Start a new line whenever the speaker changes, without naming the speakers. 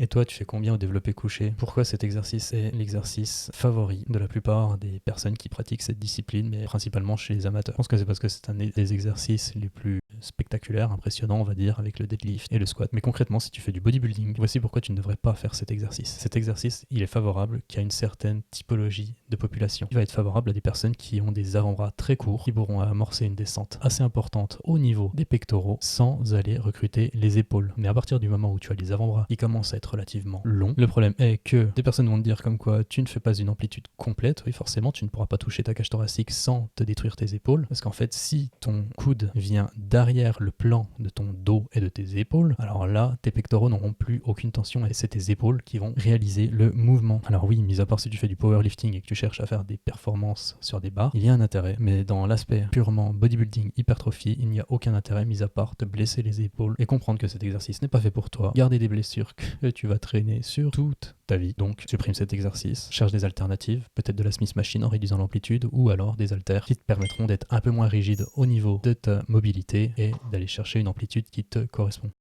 Et toi, tu fais combien au développé couché? Pourquoi cet exercice est l'exercice favori de la plupart des personnes qui pratiquent cette discipline, mais principalement chez les amateurs? Je pense que c'est parce que c'est un des exercices les plus spectaculaires, impressionnants, on va dire, avec le deadlift et le squat. Mais concrètement, si tu fais du bodybuilding, voici pourquoi tu ne devrais pas faire cet exercice. Cet exercice, il est favorable qu'à une certaine typologie de population. Il va être favorable à des personnes qui ont des avant-bras très courts, qui pourront amorcer une descente assez importante au niveau des pectoraux sans aller recruter les épaules. Mais à partir du moment où tu as les avant-bras qui commencent à être relativement longs, le problème est que des personnes vont te dire comme quoi tu ne fais pas une amplitude complète. Oui, forcément, tu ne pourras pas toucher ta cage thoracique sans te détruire tes épaules. Parce qu'en fait, si ton coude vient derrière le plan de ton dos et de tes épaules, alors là, tes pectoraux n'auront plus aucune tension et c'est tes épaules qui vont réaliser le mouvement. Alors oui, mis à part si tu fais du powerlifting et que tu cherches à faire des performances sur des barres, il y a un intérêt. Mais dans l'aspect purement bodybuilding, hypertrophie, il n'y a aucun intérêt mis à part te blesser les épaules et comprendre que cet exercice n'est pas fait pour toi. Garder des blessures que tu vas traîner sur toute ta vie. Donc, supprime cet exercice, cherche des alternatives, peut-être de la Smith Machine en réduisant l'amplitude ou alors des haltères qui te permettront d'être un peu moins rigide au niveau de ta mobilité et d'aller chercher une amplitude qui te correspond.